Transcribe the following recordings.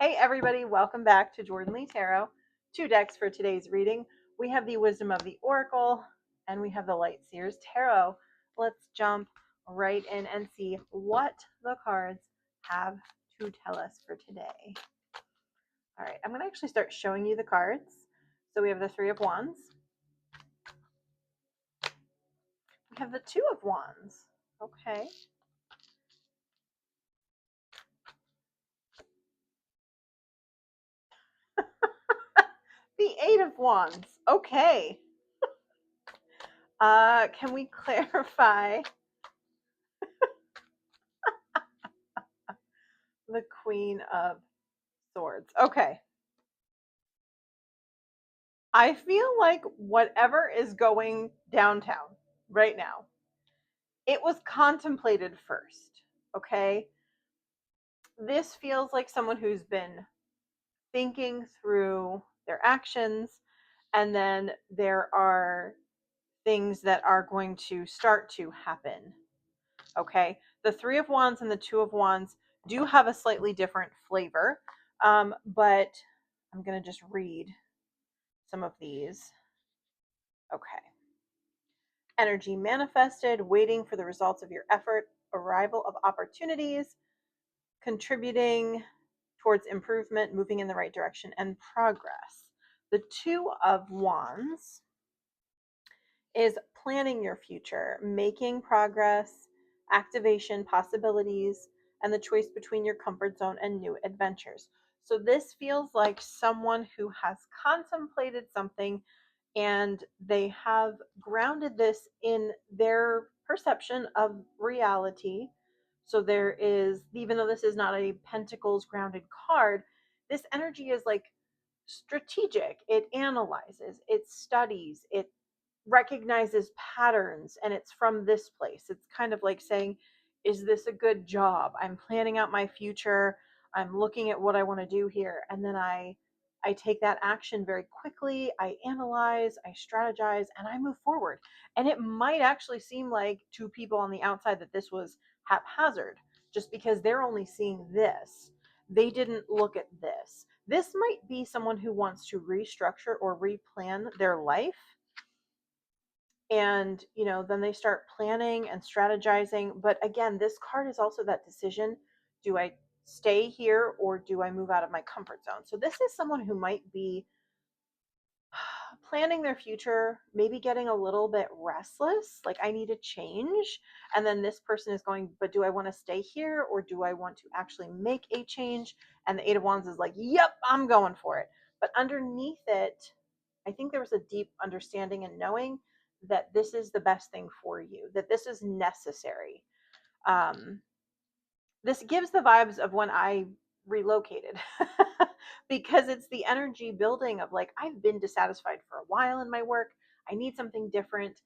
Hey everybody, welcome back to Jordan Lee Tarot. Two decks for today's reading. We have the Wisdom of the Oracle and we have the Light Seers Tarot. Let's jump right in and see what the cards have to tell us for today. All right, I'm going to actually start showing you the cards. So we have the Three of Wands. We have the Two of Wands. Okay. The Eight of Wands. Okay. Can we clarify the Queen of Swords? Okay. I feel like whatever is going downtown right now, it was contemplated first. Okay. This feels like someone who's been thinking through their actions, and then there are things that are going to start to happen. Okay. The Three of Wands and the Two of Wands do have a slightly different flavor, but I'm going to just read some of these. Okay. Energy manifested, waiting for the results of your effort, arrival of opportunities, contributing towards improvement, moving in the right direction, and progress. The Two of Wands is planning your future, making progress, activation, possibilities, and the choice between your comfort zone and new adventures. So this feels like someone who has contemplated something and they have grounded this in their perception of reality. So there is, even though this is not a pentacles grounded card, this energy is like strategic. It analyzes, it studies, it recognizes patterns, and it's from this place. It's kind of like saying, is this a good job? I'm planning out my future. I'm looking at what I want to do here, and then I take that action very quickly. I analyze, I strategize, and I move forward. And it might actually seem like to people on the outside that this was haphazard just because they're only seeing this. They didn't look at this. This might be someone who wants to restructure or replan their life, and then they start planning and strategizing. But again, this card is also that decision. Do I stay here or do I move out of my comfort zone? So this is someone who might be planning their future, maybe getting a little bit restless, like I need a change. And then this person is going, but do I want to stay here or do I want to actually make a change? And the Eight of Wands is like, yep, I'm going for it. But underneath it, I think there was a deep understanding and knowing that this is the best thing for you, that this is necessary. This gives the vibes of when I relocated because it's the energy building of like, I've been dissatisfied for a while in my work. I need something different.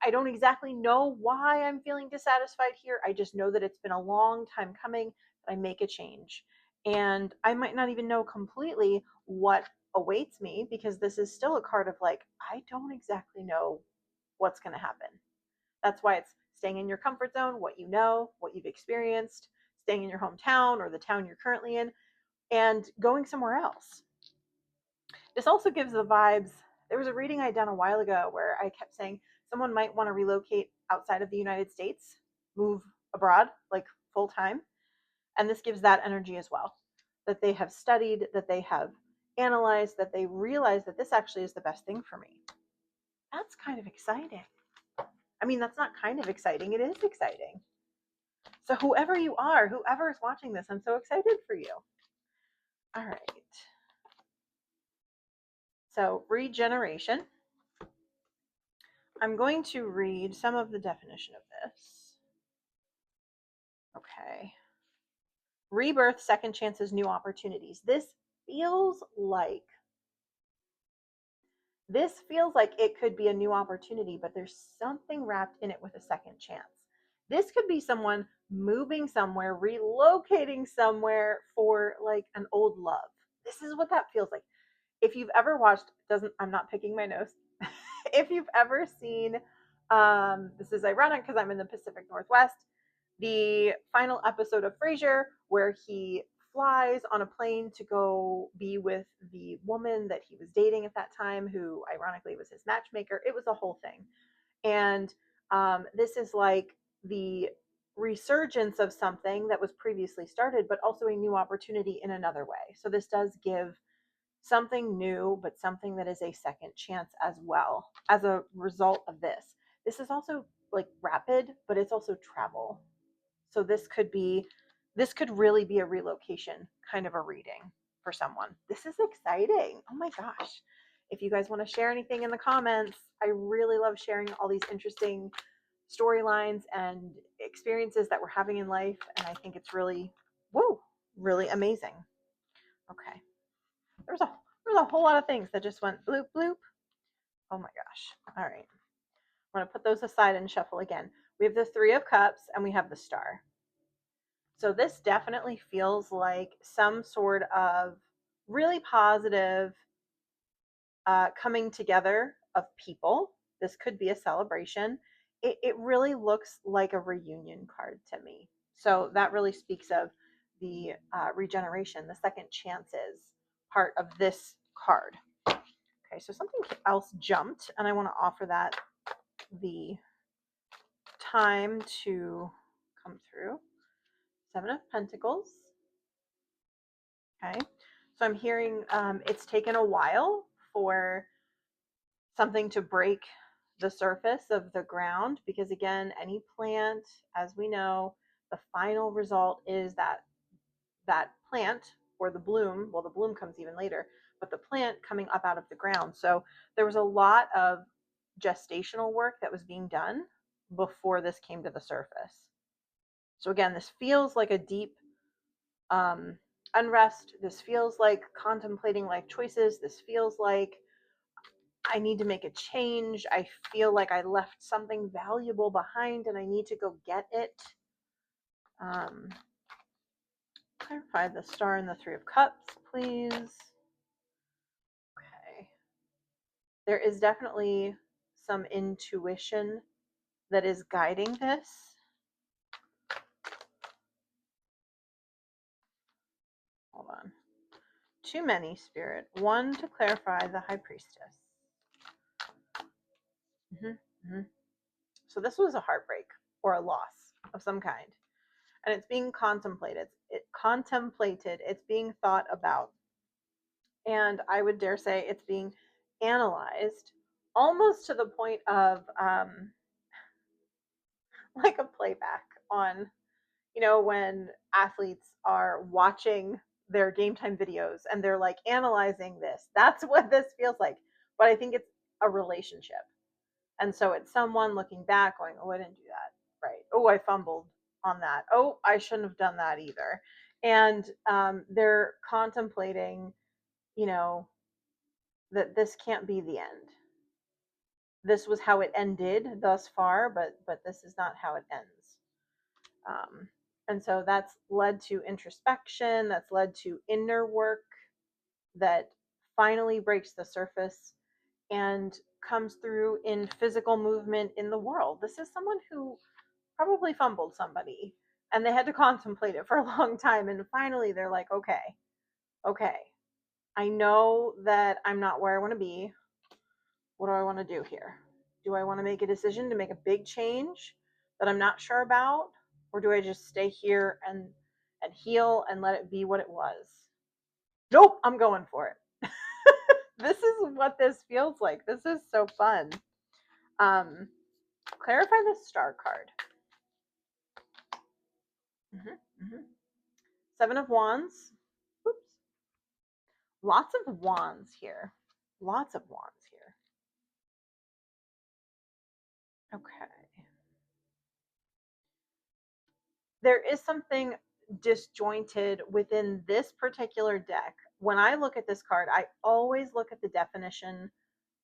I don't exactly know why I'm feeling dissatisfied here. I just know that it's been a long time coming that I make a change. And I might not even know completely what awaits me because this is still a card of like, I don't exactly know what's going to happen. That's why it's staying in your comfort zone, what you know, what you've experienced, staying in your hometown or the town you're currently in, and going somewhere else. This also gives the vibes. There was a reading I'd done a while ago where I kept saying someone might want to relocate outside of the United States, move abroad, like full time. And this gives that energy as well, that they have studied, that they have analyzed, that they realize that this actually is the best thing for me. That's kind of exciting. I mean, that's not kind of exciting, it is exciting. So whoever you are, whoever is watching this, I'm so excited for you. All right. So regeneration. I'm going to read some of the definition of this. Okay. Rebirth, second chances, new opportunities. This feels like it could be a new opportunity, but there's something wrapped in it with a second chance. This could be someone moving somewhere, relocating somewhere for like an old love. This is what that feels like. If you've ever watched, I'm not picking my nose. If you've ever seen, this is ironic because I'm in the Pacific Northwest, the final episode of Frasier where he flies on a plane to go be with the woman that he was dating at that time, who ironically was his matchmaker. It was a whole thing. And this is like the resurgence of something that was previously started, but also a new opportunity in another way. So this does give something new, but something that is a second chance as well as a result of this. This is also like rapid, but it's also travel. So this could really be a relocation kind of a reading for someone. This is exciting. Oh my gosh. If you guys want to share anything in the comments, I really love sharing all these interesting storylines and experiences that we're having in life. And I think it's really, whoa, really amazing. Okay. There's a there's a whole lot of things that just went bloop bloop. Oh my gosh. All right. I'm going to put those aside and shuffle again. We have the Three of Cups and we have the Star. So this definitely feels like some sort of really positive coming together of people. This could be a celebration. It really looks like a reunion card to me. So that really speaks of the regeneration, the second chances part of this card. Okay, so something else jumped, and I want to offer that the time to come through. Seven of Pentacles. Okay, so I'm hearing it's taken a while for something to break the surface of the ground, because again, any plant, as we know, the final result is that plant or the bloom. Well, the bloom comes even later, but the plant coming up out of the ground. So there was a lot of gestational work that was being done before this came to the surface. So again, this feels like a deep unrest. This feels like contemplating life choices. This feels like I need to make a change. I feel like I left something valuable behind and I need to go get it. Clarify the Star and the Three of Cups, please. Okay. There is definitely some intuition that is guiding this. Hold on. Too many, Spirit. One to clarify the High Priestess. So this was a heartbreak or a loss of some kind. And it's being contemplated. It's being thought about. And I would dare say it's being analyzed almost to the point of like a playback on, when athletes are watching their game time videos and they're like analyzing this. That's what this feels like. But I think it's a relationship. And so it's someone looking back going, oh, I didn't do that. Right. Oh, I fumbled on that. Oh, I shouldn't have done that either. And they're contemplating, that this can't be the end. This was how it ended thus far, but this is not how it ends. And so that's led to introspection, that's led to inner work that finally breaks the surface and comes through in physical movement in the world. This is someone who probably fumbled somebody and they had to contemplate it for a long time. And finally they're like, okay, I know that I'm not where I want to be. What do I want to do here? Do I want to make a decision to make a big change that I'm not sure about? Or do I just stay here and heal and let it be what it was? Nope, I'm going for it. This is what this feels like. This is so fun. Clarify the Star card. Seven of Wands. Oops. Lots of wands here. Lots of wands here. Okay. There is something disjointed within this particular deck. When I look at this card, I always look at the definition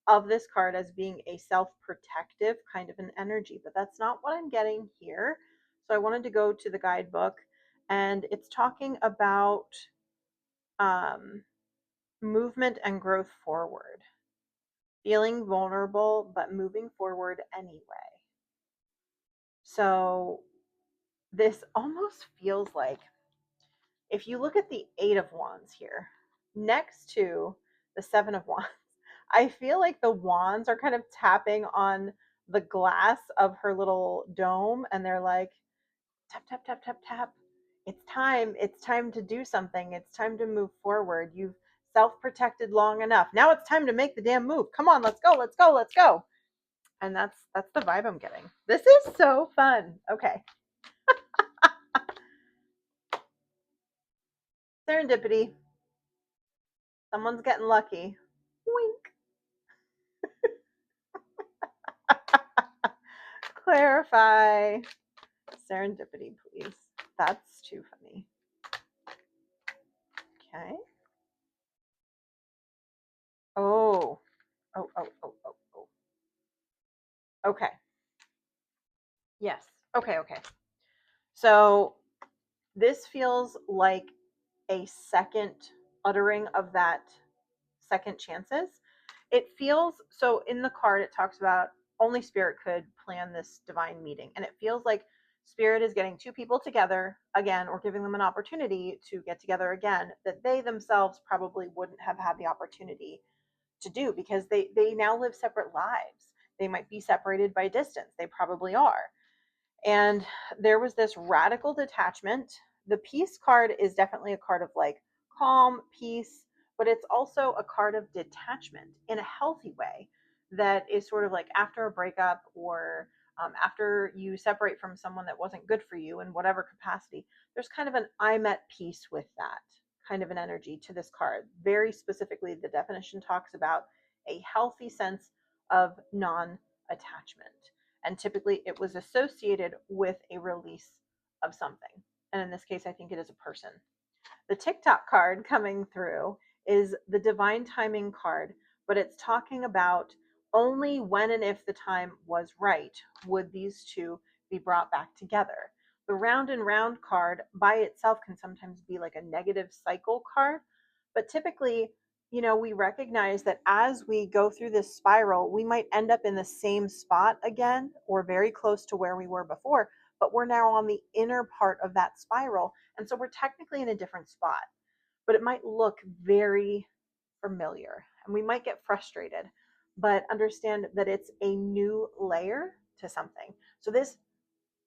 of this card as being a self-protective kind of an energy, but that's not what I'm getting here. So I wanted to go to the guidebook, and it's talking about movement and growth forward, feeling vulnerable, but moving forward anyway. So this almost feels like If you look at the Eight of Wands here, next to the Seven of Wands, I feel like the wands are kind of tapping on the glass of her little dome, and they're like, tap, tap, tap, tap, tap. It's time. It's time to do something. It's time to move forward. You've self protected long enough. Now it's time to make the damn move. Come on, let's go, let's go, let's go. And that's the vibe I'm getting. This is so fun. Okay. Serendipity. Someone's getting lucky. Wink. Clarify. Serendipity, please. That's too funny. Okay. Oh. Oh, oh, oh, oh, oh. Okay. Yes. Okay, okay. So this feels like a second uttering of that second chances. It feels so in the card, it talks about only spirit could plan this divine meeting. And it feels like spirit is getting two people together again, or giving them an opportunity to get together again that they themselves probably wouldn't have had the opportunity to do because they now live separate lives. They might be separated by distance. They probably are. And there was this radical detachment. The peace card is definitely a card of like calm, peace, but it's also a card of detachment in a healthy way that is sort of like after a breakup or after you separate from someone that wasn't good for you in whatever capacity. There's kind of an I'm at peace with that kind of an energy to this card. Very specifically, the definition talks about a healthy sense of non attachment. And typically it was associated with a release of something. And in this case, I think it is a person. The TikTok card coming through is the divine timing card, but it's talking about only when and if the time was right would these two be brought back together. The round and round card by itself can sometimes be like a negative cycle card, but typically, we recognize that as we go through this spiral, we might end up in the same spot again or very close to where we were before, but we're now on the inner part of that spiral. And so we're technically in a different spot, but it might look very familiar and we might get frustrated, but understand that it's a new layer to something. So this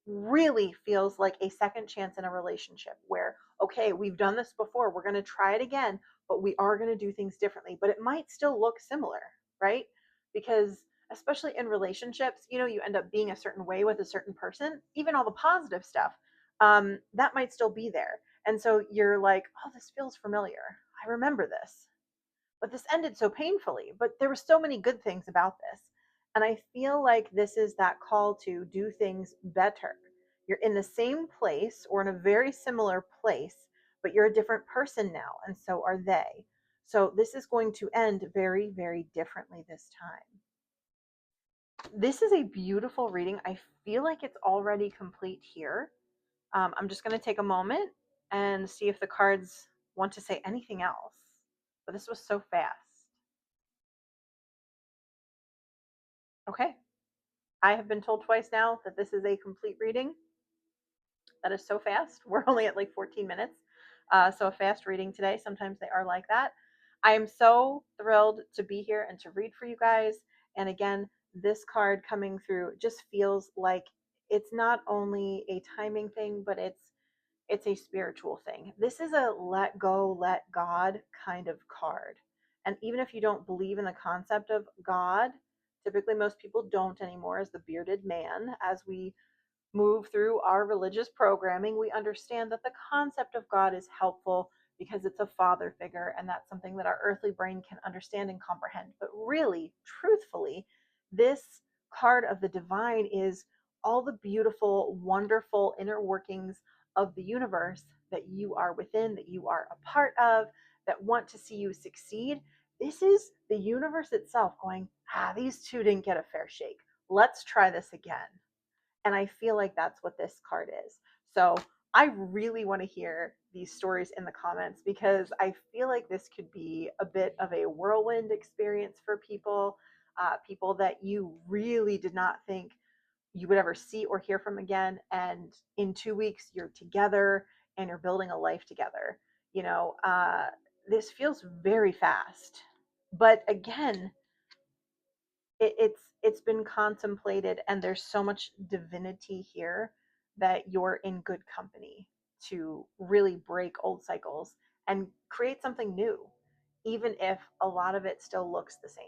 really feels like a second chance in a relationship where, okay, we've done this before, we're going to try it again, but we are going to do things differently, but it might still look similar, right? Because especially in relationships, you end up being a certain way with a certain person, even all the positive stuff, that might still be there. And so you're like, oh, this feels familiar. I remember this, but this ended so painfully, but there were so many good things about this. And I feel like this is that call to do things better. You're in the same place or in a very similar place, but you're a different person now, and so are they. So this is going to end very, very differently this time. This is a beautiful reading. I feel like it's already complete here. I'm just going to take a moment and see if the cards want to say anything else. But this was so fast. Okay. I have been told twice now that this is a complete reading. That is so fast. We're only at like 14 minutes. So a fast reading today. Sometimes they are like that. I am so thrilled to be here and to read for you guys. And again, this card coming through just feels like it's not only a timing thing, but it's a spiritual thing. This is a let go, let God kind of card. And even if you don't believe in the concept of God, typically most people don't anymore as the bearded man, as we move through our religious programming, we understand that the concept of God is helpful because it's a father figure, and that's something that our earthly brain can understand and comprehend. But really, truthfully, this card of the divine is all the beautiful, wonderful inner workings of the universe that you are within, that you are a part of, that want to see you succeed. This is the universe itself going, these two didn't get a fair shake. Let's try this again. And I feel like that's what this card is. So I really want to hear these stories in the comments because I feel like this could be a bit of a whirlwind experience for people, people that you really did not think you would ever see or hear from again. And in 2 weeks, you're together and you're building a life together. You know, this feels very fast, but again, it's been contemplated, and there's so much divinity here that you're in good company to really break old cycles and create something new, even if a lot of it still looks the same.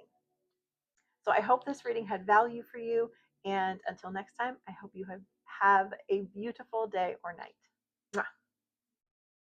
So I hope this reading had value for you, and until next time, I hope you have a beautiful day or night. Mwah.